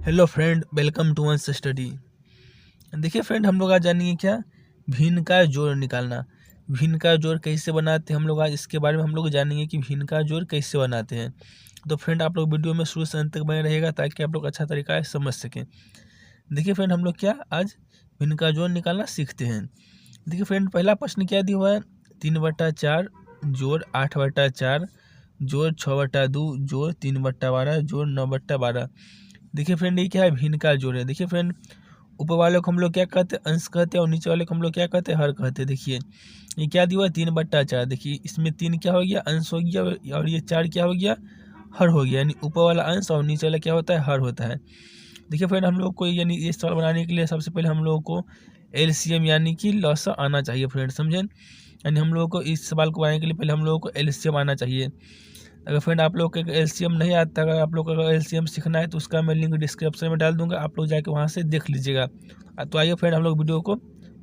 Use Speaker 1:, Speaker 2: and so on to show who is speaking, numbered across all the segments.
Speaker 1: Hello friend, welcome to One Study. देखिए friend, हम लोग आज जानेंगे क्या भिन्न का जोड़ निकालना। भिन्न का जोड़ कैसे बनाते हैं हम लोग आज इसके बारे में हम लोग जानेंगे कि भिन्न का जोड़ कैसे बनाते हैं। तो फ्रेंड, आप लोग वीडियो में शुरू से अंत तक बने रहेगा ताकि आप लोग अच्छा तरीका से समझ सकें। देखिए फ्रेंड, हम लोग क्या आज भिन्न का जोड़ निकालना सीखते हैं। देखिए फ्रेंड, पहला प्रश्न क्या दिया हुआ है, 3/4 जोड़ 8/4 जोड़ 6/2 जोड़ 3/12 जोड़ 9/12। देखिए फ्रेंड, ये क्या है, भिन्न का जोड़ है। देखिए फ्रेंड, ऊपर वाले को हम लोग क्या कहते हैं, अंश कहते हैं, और नीचे वाले को हम लोग क्या कहते हैं, हर कहते हैं। देखिए ये क्या दिया हुआ है, 3/4। देखिए इसमें 3 क्या हो गया, अंश हो गया, और ये 4 क्या हो गया, हर हो गया। यानी ऊपर वाला अंश और नीचे वाला क्या होता है, हर होता है। देखिए फ्रेंड, हम लोग को यानी ये सवाल बनाने के लिए सबसे पहले हम लोगों को एलसीएम यानी कि लॉसा आना चाहिए फ्रेंड, समझें। यानी हम लोगों को इस सवाल को बनाने के लिए पहले हम लोगों को एलसीएम आना चाहिए। अगर फ्रेंड आप लोग को एलसीएम नहीं आता, अगर आप लोग को अगर एलसीएम सीखना है तो उसका मैं लिंक डिस्क्रिप्शन में डाल दूंगा, आप लोग जाके वहाँ से देख लीजिएगा। तो आइए फ्रेंड, हम लोग वीडियो को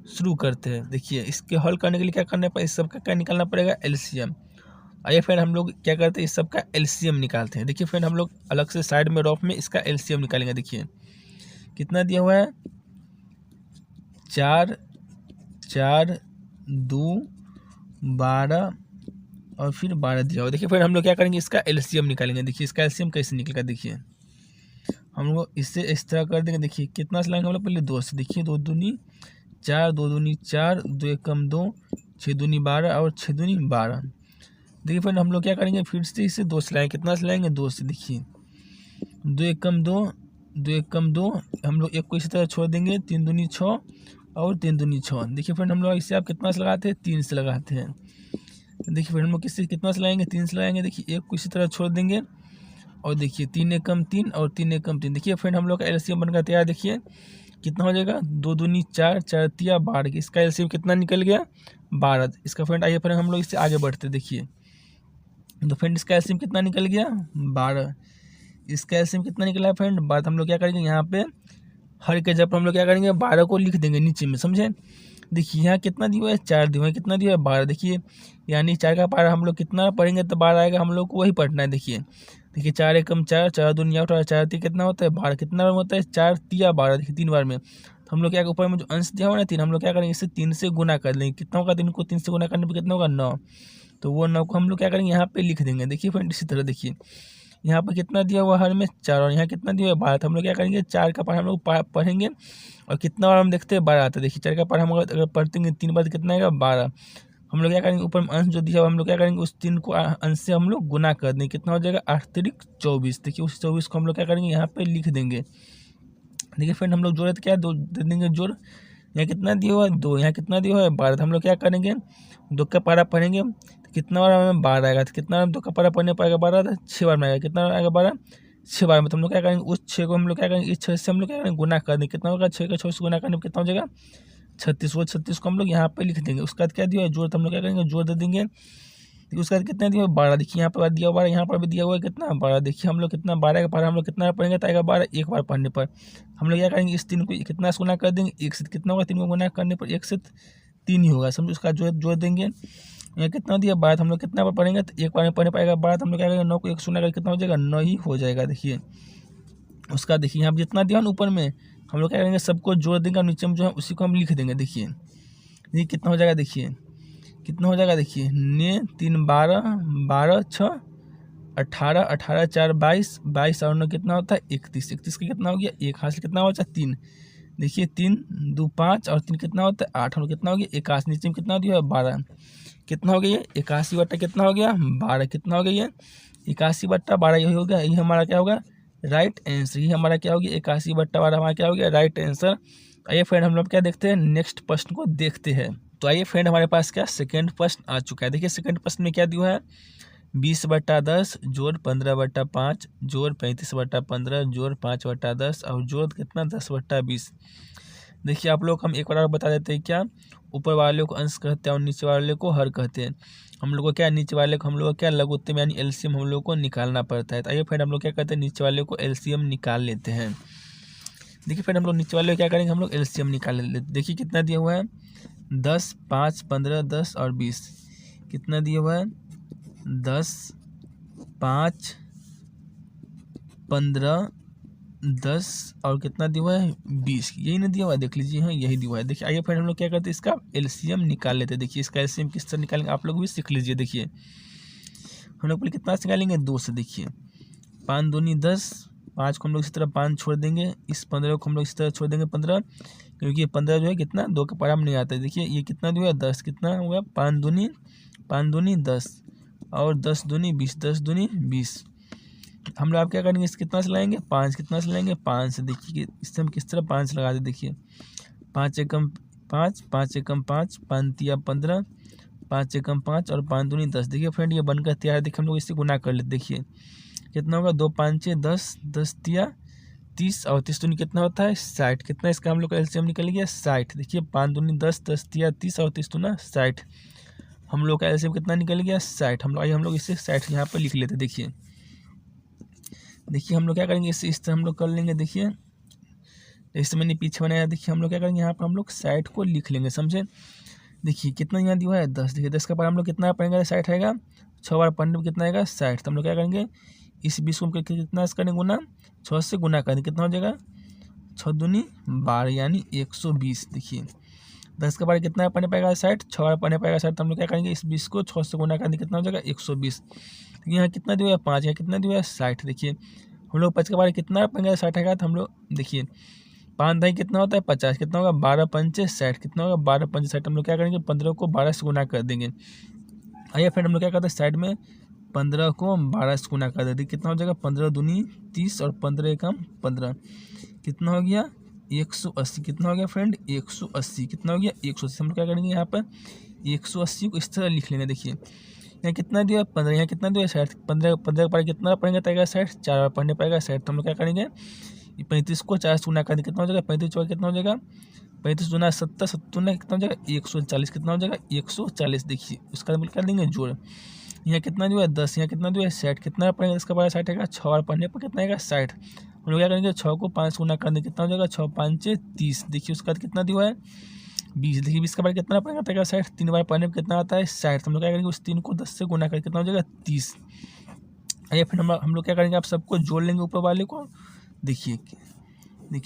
Speaker 1: शुरू करते हैं। देखिए इसके हल करने के लिए क्या करना है, इस सब का क्या निकालना पड़ेगा, एलसीएम। आइए फ्रेंड, हम लोग क्या करते हैं, इस सब का एलसीएम निकालते हैं। देखिए फ्रेंड, हम लोग अलग से साइड में रफ में इसका एलसीएम निकालेंगे। देखिए कितना दिया हुआ है, 4 4 2 12 और फिर 12 दिया हुआ। देखिए फिर हम लोग क्या करेंगे, इसका एलसीएम निकालेंगे। देखिए इसका एलसीएम कैसे निकलेगा, देखिए हम लोग इससे इस तरह कर देंगे। देखिए कितना से लाएंगे हम लोग, पहले 2 से। देखिए 2 दूनी 4 2 दूनी 4 2 एकम 2 6 दूनी 12 और 6 दूनी 12। देखिए फिर हम लोग क्या करेंगे, फिर से इसे 2 से लाएंगे। कितना से लाएंगे, 2 से। देखिए 2 एकम 2 2 एकम 2, हम लोग एक को इसी तरह छोड़ देंगे, 3 दूनी 6 और 3 दूनी 6। देखिए फ्रेंड, हम लोग इसे आप कितना से लगाते हैं, 3 से लगाते हैं। देखिए फिर हम लोग किससे कितना से लगाएंगे, 3 से लगाएंगे। देखिए एक को इसी तरह छोड़ देंगे, और देखिए 3 एकम 3 और 3 एकम 3। देखिए फ्रेंड, हम लोग का एलसीएम बनकर तैयार। देखिए कितना हो जाएगा, 2 दूनी 4 4 तिया 12। इसका एलसीएम कितना निकल गया, 12। इसका फ्रेंड आइए फ्रेंड हम लोग इससे आगे बढ़ते। देखिए तो फ्रेंड इसका एलसीएम कितना निकल गया, 12। इसका एलसीएम कितना निकला है फ्रेंड, 12। हम लोग क्या करेंगे, यहाँ पे हर के जब हम लोग क्या करेंगे, 12 को लिख देंगे नीचे में, समझे। देखिए यहाँ कितना दिया हुआ है, 4 दिया हुआ है, कितना दिया हुआ है, 12। देखिए यानी 4 का पारा हम लोग कितना पढ़ेंगे तो 12 आएगा, हम लोग को वही पढ़ना है। देखिए 4 एकम 4 4 दूनी 8 और 4 3 कितना होता है, 12। कितना बार में होता है, 4 तिया 12। देखिए 3 बार में। तो हम लोग क्या ऊपर में जो अंश दिया हुआ है 3, हम लोग क्या करेंगे, इससे 3 से गुना कर लेंगे। कितना होगा, 3 को 3 से गुना करने पर कितना होगा, 9। तो वो 9 को हम लोग क्या करेंगे, यहाँ पे लिख देंगे। देखिए फ्रेंड इसी तरह देखिए यहाँ पर कितना दिया हुआ हर में, 4, और यहाँ कितना दिया हुआ, 12। तो हम लोग क्या करेंगे, 4 का पारा हम लोग पढ़ेंगे, और कितना बार हम देखते हैं, 12 आता है। देखिए 4 का पारा हम अगर पढ़ते हैं 3 बार तो कितना आएगा, 12। हम लोग क्या करेंगे, ऊपर में अंश जो दिया हुआ हम लोग क्या करेंगे, उस 3 को अंश से हम लोग गुना कर देंगे। कितना हो जाएगा, 8 तिरिक 24। देखिए उस 24 को हम लोग क्या करेंगे, यहाँ पे लिख देंगे। देखिए फ्रेंड, हम लोग जोड़े तो क्या 2 दे देंगे जोड़। यहाँ कितना दिया हुआ है, 2। यहाँ कितना दिया हुआ है, 12। तो हम लोग क्या करेंगे, 2 का पारा पढ़ेंगे तो कितना बार हमें, 12 आएगा। तो कितना 2 का पारा पढ़ने पाएगा, 12। तो 6 बार में आएगा। कितना आएगा, 12 6 बार में। तो हम लोग क्या करेंगे, उस 6 को हम लोग क्या करेंगे, इस 6 से हम लोग क्या करेंगे, गुना कर देंगे। कितना होगा, 6 का 6 से गुना करने पर कितना हो जाएगा, 36। वो 36 को हम लोग यहाँ पे लिख देंगे। उसके बाद क्या दिया है, जोड़। तो हम लोग क्या करेंगे, जोड़ दे देंगे। देखिए उसके बाद कितना दिया हुआ, 12। देखिए यहाँ पर दिया हुआ 12, यहाँ पर भी दिया हुआ है कितना, 12। देखिए हम लोग कितना, 12 का पारा हम लोग कितना पढ़ेंगे तो आएगा 12। एक बार पढ़ने पर हम लोग क्या करेंगे, इस 3 को कितना से गुना कर देंगे, 1 से। कितना होगा, 3 को गुना करने पर 1 से 3 ही होगा, समझो। उसका जोड़ देंगे। यहाँ कितना दिया, 12। हम लोग कितना बार पढ़ेंगे तो एक बार में पढ़ने पाएगा 12। तो हम लोग क्या करेंगे, 9 को 1 से गुना करके कितना हो जाएगा, 9 ही हो जाएगा। देखिए उसका देखिए यहाँ पर जितना दिया ना ऊपर में, हम लोग क्या करेंगे, सबको जोड़ देंगे, और नीचे में जो है उसी को हम लिख देंगे। देखिए ये कितना हो जाएगा, देखिए कितना हो जाएगा, देखिए 9 3 12 12 6 18 18 4 22 22 और 9 कितना होता है, 31। 31 का कितना हो गया, 1 हाथ से कितना होता है, 3। देखिए 3 2 5 और 3 कितना होता है, 8 और कितना हो गया, 81। नीचे में कितना दिया है, 12। कितना हो गया ये, 81 बट्टा कितना हो गया, 12। कितना हो गया ये, 81 बट्टा 12। यही हो गया, यही हमारा क्या होगा, राइट आंसर। यही हमारा क्या हो गया, 81 बट्टा 12 हमारा क्या हो गया, राइट आंसर। आइए फ्रेंड हम लोग क्या देखते हैं, नेक्स्ट प्रश्न को देखते हैं। तो आइए फ्रेंड, हमारे पास क्या सेकंड प्रश्न आ चुका है। देखिए सेकंड प्रश्न में क्या दिया है, 20/10 जोड़ 15/5 जोड़ 35/15 जोड़ 5/10 और जोड़ कितना, 10/20। देखिए आप लोग हम एक बार और बता देते हैं, क्या ऊपर वाले को अंश कहते हैं और नीचे वाले को हर कहते हैं। हम लोग को क्या, नीचे वाले को हम लोग को क्या, लघुत्तम यानी एलसीएम हम लोग को निकालना पड़ता है। तो आइए फ्रेंड हम लोग क्या करते हैं, नीचे वाले को एलसीएम निकाल लेते हैं। देखिए फ्रेंड, हम लोग नीचे वाले को क्या करेंगे, हम लोग एलसीएम निकाल लेते हैं। देखिए कितना दिया हुआ है, 10 5 15 10 और 20। कितना दिया हुआ है, 10 5 15 10 और कितना दिया हुआ है 20, यही ना दिया हुआ है, देख लीजिए, हाँ यही दिया हुआ है। देखिए आइए फ्रेंड हम लोग क्या करते हैं, इसका एलसीएम निकाल लेते हैं। देखिए इसका एलसीएम किस तरह निकालेंगे आप लोग भी सीख लीजिए। देखिए हम लोग पहले कितना से निकालेंगे, 2 से। देखिए 5 दूनी 10, 5 को हम लोग इसी तरह 5 छोड़ देंगे, इस 15 को हम लोग इस तरह छोड़ देंगे 15, क्योंकि ये 15 जो है कितना 2 के पारा में नहीं आता है। देखिए ये कितना जो है 10, कितना हुआ 5 दूनी 10 और 10 दूनी 20, 10 दूनी 20। हम लोग आप क्या करेंगे, इस कितना से लाएंगे 5, कितना से लाएंगे 5 से। देखिए इससे हम किस तरह 5 लगा दे। देखिए 5 एकम 5, 5 एकम 5, 5 तिया 15, 5 एकम 5 और 5 दूनी 10। देखिए फ्रेंड ये बनकर तैयार है। देखिए हम लोग इससे गुना कर लेते। देखिए कितना होगा 2 5 10, 10 तिया 30 और 30 दूनी कितना होता है 60। कितना इसका हम लोग का एलसीएम निकल गया 60। देखिए 5 दूनी 10, 10 तिया 30 और 30 दूना 60। हम लोग का एलसीएम कितना निकल गया 60। हम लोग इसे 60 यहाँ पर लिख लेते। देखिए हम लोग क्या करेंगे, इस तरह हम लोग कर लेंगे। देखिए जैसे मैंने पीछे बनाया, देखिए हम लोग क्या करेंगे, यहाँ पर हम लोग 60 को लिख लेंगे, समझे। देखिए कितना यहाँ दिया है 10। देखिए 10 का पार हम लोग कितना पढ़ेंगे 60 आएगा, 6 बार पढ़ने में कितना आएगा 60। तो हम लोग क्या करेंगे, इस 20 को कितना से करेंगे गुना, 6 से गुना करेंगे, कितना हो जाएगा 6 दूनी 12 यानी 120। देखिए 10 का पार कितना पढ़ने पाएगा 60, 6 बार पढ़ने पाएगा 60। तो हम लोग क्या करेंगे, इस 20 को 6 से गुना करेंगे, कितना हो जाएगा 120। देखिए यहाँ कितना दिया है 5, यहाँ कितना दिया है 60। देखिए हम लोग 5 के बारे कितना पढ़ेंगे 60 आएगा। तो हम लोग देखिए 5 दाई कितना होता है 50, कितना होगा 12 पंचे 60, कितना होगा 12 पंचे 60। हम लोग क्या करेंगे 15 को 12 से गुना कर देंगे। आइए फिर हम लोग क्या करते हैं, साइड में 15 को 12 से गुना कर देते, कितना हो जाएगा 15 दूनी 30 और 15 एकम 15, कितना हो गया 180। कितना हो गया फ्रेंड 180, कितना हो गया 180। हम लोग क्या करेंगे यहाँ पर 180 को इस तरह लिख लेंगे। देखिए यहाँ कितना दिया 15, यहाँ कितना दिया 60, 15 के पार कितना पढ़ेंगे पाएगा 60, 4 बार पढ़ने पाएगा 60। तो हम लोग क्या करेंगे 35 को 4 से गुना कर देंगे, कितना हो जाएगा 35 चौका कितना हो जाएगा 35 दूना 70, 70 दूना कितना हो जाएगा 140, कितना हो जाएगा 140। देखिए उसका कर देंगे जोड़, यहाँ कितना जो है 10, यहाँ कितना जो है 60, कितना पढ़ेंगे इसका बार 60 आएगा, 6 बार पढ़ने पर कितना आएगा 60। हम लोग क्या करेंगे 6 को 5 गुना कर देंगे, कितना हो जाएगा 6 5 30। देखिए उसका कितना दिया है 20। देखिए 20 का बार कितना पड़ेगा 60, 3 बार पढ़ने पर कितना आता है 60। हम लोग क्या करेंगे उस 3 को 10 से गुना करके कितना हो जाएगा 30। आइए फिर हम लोग क्या करेंगे, आप सबको जोड़ लेंगे ऊपर वाले को। देखिए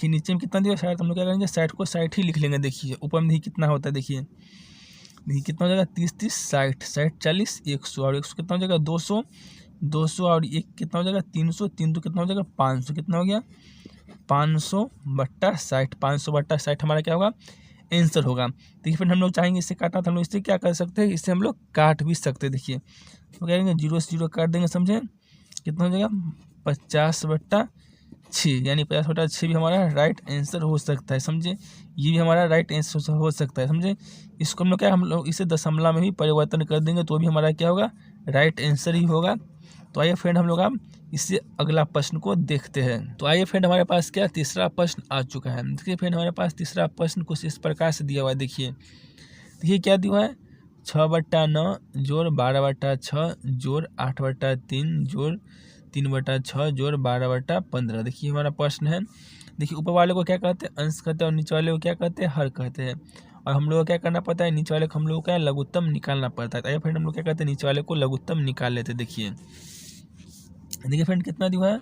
Speaker 1: नीचे में कितना दिया 60, हम लोग क्या करेंगे 60 को 60 ही लिख लेंगे। देखिए ऊपर में देखिए कितना होता है, देखिए कितना हो जाएगा 30 30 60, 60 40 100 और 100 कितना हो जाएगा 200, 200 और 1 कितना हो जाएगा 300, 3 तो कितना हो जाएगा 500, कितना हो गया 500/60, 500/60 हमारा क्या होगा आंसर होगा। देखिए फिर हम लोग चाहेंगे इससे काटना, तो हम लोग इससे क्या कर सकते हैं, इससे हम लोग काट भी सकते हैं। देखिए तो क्या करेंगे 0 से 0 काट देंगे, समझे, कितना हो जाएगा 50/6 यानी 50/6 भी हमारा राइट आंसर हो सकता है, समझे। ये भी हमारा राइट आंसर हो सकता है, समझे। इसको हम लोग इसे दशमलव में भी परिवर्तन कर देंगे तो भी हमारा क्या होगा राइट आंसर ही होगा। तो आइए फ्रेंड हम लोग अब इससे अगला प्रश्न को देखते हैं। तो आइए फ्रेंड हमारे पास क्या तीसरा प्रश्न आ चुका है। देखिए फ्रेंड हमारे पास तीसरा प्रश्न कुछ इस प्रकार से दिया हुआ है। देखिए क्या दिया हुआ है 6/9 जोड़ 12/6 जोड़ 8/3 जोड़ 3/6 जोड़ 12/15। देखिए हमारा प्रश्न है। देखिए ऊपर वाले को क्या कहते हैं अंश कहते हैं और नीचे वाले को क्या कहते हैं हर कहते हैं। और हम लोग को क्या करना पड़ता है, नीचे वाले को हम लोग का लघुत्तम निकालना पड़ता है। तो फ्रेंड हम लोग क्या करते हैं नीचे वाले को लघुत्तम निकाल लेते हैं। देखिए फ्रेंड कितना दिया हुआ है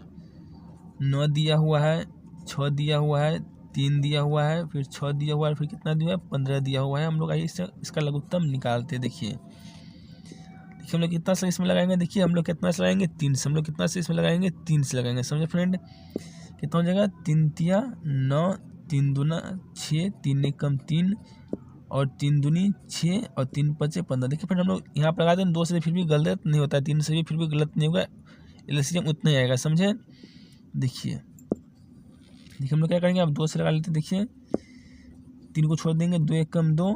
Speaker 1: 9 दिया हुआ है, 6 दिया हुआ है, 3 दिया हुआ है, फिर 6 दिया हुआ है, फिर कितना दिया हुआ है 15 दिया हुआ है। हम लोग आइए इसका लघुत्तम निकालते हैं। देखिए हम लोग कितना से इसमें लगाएंगे, देखिए हम लोग कितना से लगाएंगे 3 से, हम लोग कितना से इसमें लगाएंगे 3 से लगाएंगे, समझे फ्रेंड। कितना हो जाएगा 3 तिया 9, 3 दूना 6, 3 एकम 3 और 3 दूनी 6 और 3 पचे 15। देखिए फ्रेंड हम लोग यहाँ पर लगा दें 2 से फिर भी गलत नहीं होता है, 3 से भी फिर भी गलत नहीं होगा, एलसीएम उतना ही आएगा, समझे। देखिए हम लोग क्या करेंगे अब 2 से लगा लेते हैं। देखिए 3 को छोड़ देंगे 2 एकम 2,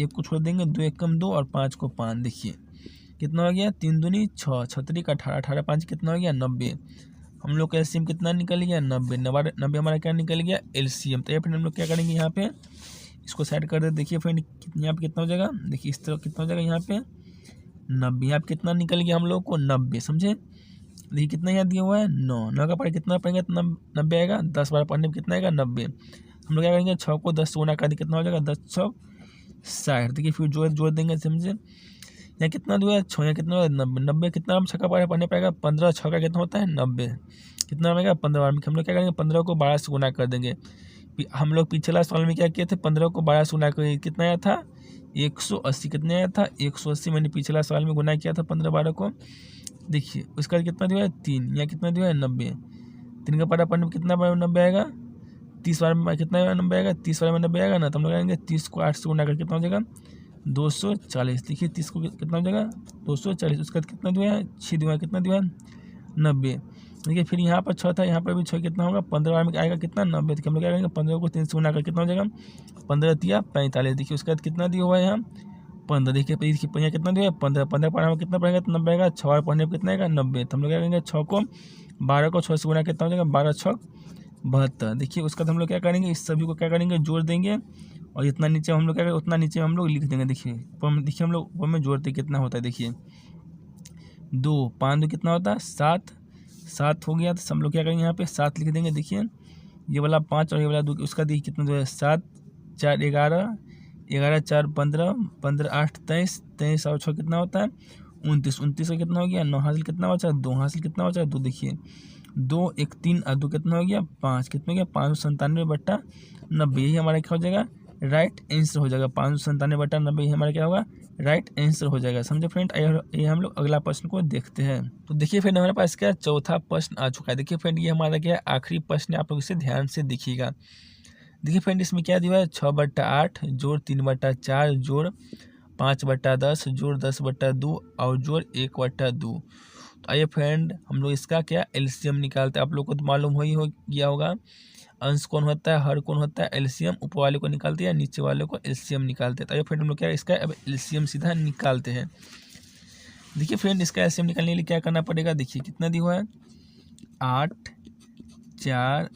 Speaker 1: 1 को छोड़ देंगे 2 एकम 2 और 5 को 5। देखिए कितना हो गया 3 दूनी 6, 6 का 18, 18 5 कितना हो गया 90। हम लोग का एलसीएम कितना निकल गया 90, 90 हमारा क्या निकल गया एलसीएम। तो फिर हम लोग क्या करेंगे यहाँ पे इसको सेट कर दे। देखिए फ्रेंड यहाँ पे कितना हो जाएगा, देखिए इस तरह कितना हो जाएगा यहाँ पे 90, यहाँ पे कितना निकल गया हम लोग को 90, समझे। देखिए कितना यहाँ दिया हुआ है 9, 9 का पढ़े कितना पढ़ेंगे तो 90 आएगा, 10 बार पढ़ने में कितना आएगा 90। हम लोग क्या करेंगे 6 को 10 से गुना कर दें, कितना हो जाएगा 10 6 60। देखिए फिर जोड़ देंगे, समझे। यहाँ कितना दिया है 6, यहाँ कितना है 90, 90 कितना हम छक्का पढ़ने पाएगा 15, 6 का कितना होता है 90, कितना बनेगा 15 में। हम लोग क्या करेंगे 15 को 12 से गुना कर देंगे। हम लोग पिछला सवाल में क्या किए थे 15 को 12 से गुना कर कितना आया था 180, कितना आया था 180। मैंने पिछला सवाल में गुना किया था 15 12 को। देखिए उसका कितना दिया है 3, यहाँ कितना दिया है 90, 3 का पारा पढ़ने में कितना 90 आएगा 30 बार में कितना 90 आएगा 30 बार में 90 आएगा ना। तो हम लोग करेंगे 30 को 8 से गुना कर कितना हो जाएगा 240। देखिए 30 को कितना हो जाएगा 240। उसका कितना दिया है 6 दिया कितना दिया है 90। देखिए फिर यहाँ पर 6 था, यहाँ पर भी 6 कितना होगा 15 बार में आएगा कितना 90। तो हम लोग क्या करेंगे 15 को 3 से गुना कर कितना हो जाएगा 15 तिया 45। देखिए उसके बाद कितना दिया हुआ है यहाँ 15। देखिए यहाँ कितना दिया है 15, 15 पढ़ने में कितना पड़ेगा तो 90 आएगा। 6 बार पढ़ने पर कितना आएगा 90। तो हम लोग क्या करेंगे 6 को 12 को 6 से गुना कितना हो जाएगा 12 6 72। देखिए उसका हम लोग क्या करेंगे इस सभी को क्या करेंगे जोड़ देंगे और जितना नीचे हम लोग क्या करेंगे उतना नीचे हम लोग लिख देंगे। देखिए हम लोग वो में जोड़ते कितना होता है। देखिए 2 5 2 कितना होता है 7, 7 हो गया। तो हम लोग क्या करेंगे यहाँ पे 7 लिख देंगे। देखिए ये वाला 5 और ये वाला 2 उसका देखिए कितना जो है 7 4 11, 11 4 15, 15 8 23, 23 और 6 कितना होता है 29, 29 का कितना हो गया 9 हासिल कितना बचा 2 हासिल कितना बचा 2। देखिए 2 1 3 और 2 कितना हो गया 5, कितना हो गया 597/90। यही हमारा क्या हो जाएगा राइट आंसर हो जाएगा 597/90। यही हमारा क्या होगा राइट आंसर हो जाएगा। समझे फ्रेंड। ये हम लोग अगला प्रश्न को देखते हैं। तो देखिए फ्रेंड हमारे पास क्या चौथा प्रश्न आ चुका है। देखिए फ्रेंड ये हमारा क्या आखिरी प्रश्न है, आप लोग इसे ध्यान से देखिएगा। देखिए फ्रेंड इसमें क्या दिया है 6/8 जोड़ 3/4 जोड़ 5/10 जोड़ 10/2 और जोड़ 1/2। तो आइए फ्रेंड हम लोग इसका क्या एलसीएम निकालते हैं। आप लोग को तो मालूम हो गया होगा अंश कौन होता है हर कौन होता है एलसीएम ऊपर वाले को निकालते हैं नीचे वाले को एलसीएम निकालते हैं। तो आइए फ्रेंड हम लोग क्या इसका अब एलसीएम सीधा निकालते हैं। देखिए फ्रेंड इसका एलसीएम निकालने के लिए क्या करना पड़ेगा। देखिए कितना दिया हुआ है 8 4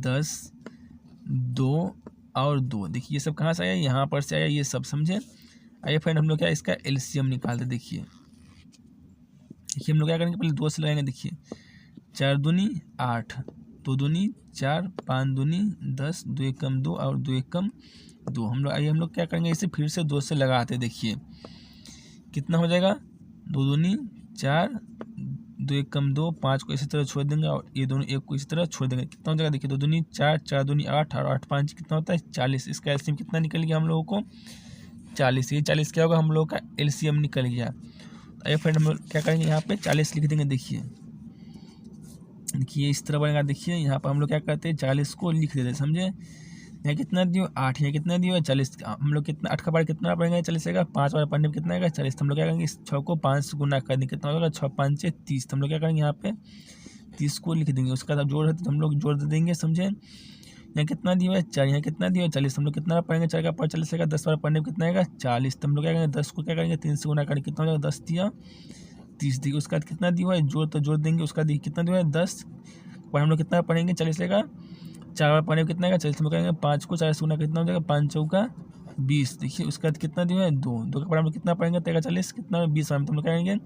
Speaker 1: 10 2 और 2। देखिए ये सब कहाँ से आया यहाँ पर से आया ये सब समझे। आइए फ्रेंड हम लोग क्या इसका एलसीएम निकालते। देखिए हम लोग क्या करेंगे पहले 2 से लगाएंगे। देखिए 4 दूनी 8, 2 दूनी 4, 5 दूनी 10, 2 एकम 2 और 2 एकम 2। हम लोग क्या करेंगे इसे फिर से 2 से लगाते। देखिए कितना हो जाएगा 2 दूनी 4, 2 एकम 2, 5 को इसी तरह छोड़ देंगे और ये दोनों 1 को इसी तरह छोड़ देंगे। कितना हो जाएगा देखिए 2 दूनी 4, 4 दूनी 8 और 8 5 कितना होता है 40। इसका एलसीएम कितना निकल गया हम लोगों को 40। ये 40 क्या होगा हम लोगों का एलसीएम निकल गया। आइए फ्रेंड हम लोग क्या करेंगे यहाँ पे 40 लिख देंगे। देखिए इस तरह बनेगा। देखिए यहाँ पर हम लोग क्या करते हैं 40 को लिख देते हैं समझे। यहाँ कितना दियो 8, यहाँ कितना दियो 40। हम लोग कितना 8 का बार कितना पढ़ेंगे 40 आएगा 5 बार पढ़ने में कितना आएगा 40। हम लोग क्या करेंगे इस 6 को 5 से गुना कर देंगे कितना होगा 6 5 30। हम लोग क्या करेंगे यहाँ पे 30 को लिख देंगे। उसका बाद जोड़ है तो हम लोग जोड़ दे देंगे समझे। यहाँ कितना दिया है 4, यहाँ कितना दिया है 40। हम लोग कितना पढ़ेंगे 4 का पार 40 आएगा 10 बार पढ़ने में कितना आएगा 40। तो हम लोग क्या करेंगे 10 को क्या करेंगे 3 से गुना करेंगे कितना हो जाएगा 10 दिया 30। देखिए उसका कितना दिया है जोड़ तो जोड़ देंगे। उसका देखिए कितना दिया है 10 पर हम लोग कितना पढ़ेंगे 40 आएगा 4 बार पढ़ने में कितना आएगा 40। हम लोग करेंगे 5 को 4 से गुना कितना हो जाएगा 5 चौका 20। देखिए उसका कितना दिया है 2 का पर हम लोग कितना पढ़ेंगे 40 कितना 20 बार में। तो हम लोग करेंगे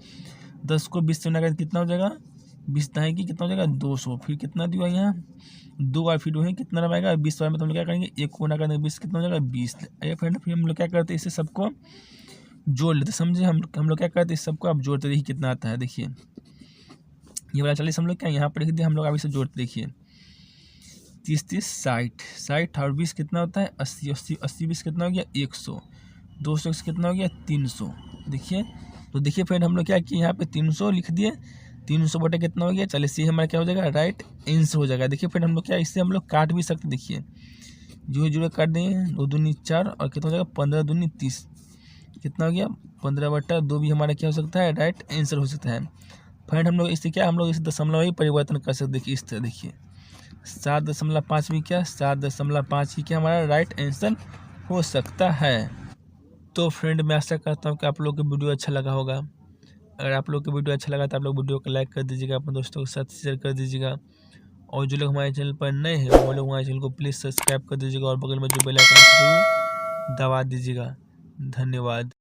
Speaker 1: 10 को 20 से गुना करके कितना हो जाएगा 20 दहाई कितना हो जाएगा 200। फिर कितना दिया यहाँ 2 बार फिर है कितना रहेगा 20 बार में। तो हम लोग क्या करेंगे 1 को गुना करेंगे 20 कितना हो जाएगा 20। आइए फ्रेंड फिर हम लोग क्या करते हैं इसे सबको जोड़ लेते समझे। हम लोग क्या करते हैं इस सबको आप जोड़ते देखिए कितना आता है। देखिए ये वाला 40 हम लोग क्या यहाँ पर लिख दिया। हम लोग अभी से जोड़ते देखिए 30 30 60, 60 और 20 कितना होता है 80, 80 80 20 कितना हो गया 100, 200 से कितना हो गया 300। देखिए तो देखिए फ्रेंड हम लोग क्या किए यहाँ पे 300 लिख दिए। 300 बटे कितना हो गया 40। ये हमारा क्या हो जाएगा राइट आंसर हो जाएगा। देखिए फ्रेंड हम लोग क्या इससे हम लोग काट भी सकते। देखिए जो काट देंगे 2 दूनी 4 और कितना हो जाएगा 15 दूनी 30 कितना हो गया 15/2 भी हमारा क्या हो सकता है राइट आंसर हो सकता है। फ्रेंड हम लोग इससे क्या हम लोग इस दशमलव ही परिवर्तन कर सकते। देखिए इस तरह देखिए 7.5 भी क्या 7.5 ही क्या हमारा राइट आंसर हो सकता है। तो फ्रेंड मैं आशा करता हूँ कि आप लोग को वीडियो अच्छा लगा होगा। अगर आप लोग को वीडियो अच्छा लगा तो आप लोग वीडियो को लाइक कर दीजिएगा, अपने दोस्तों के साथ शेयर कर दीजिएगा और जो लोग हमारे चैनल पर नए हैं वो लोग हमारे चैनल को प्लीज़ सब्सक्राइब कर दीजिएगा और बगल में जो बेल आइकन है दबा दीजिएगा। धन्यवाद।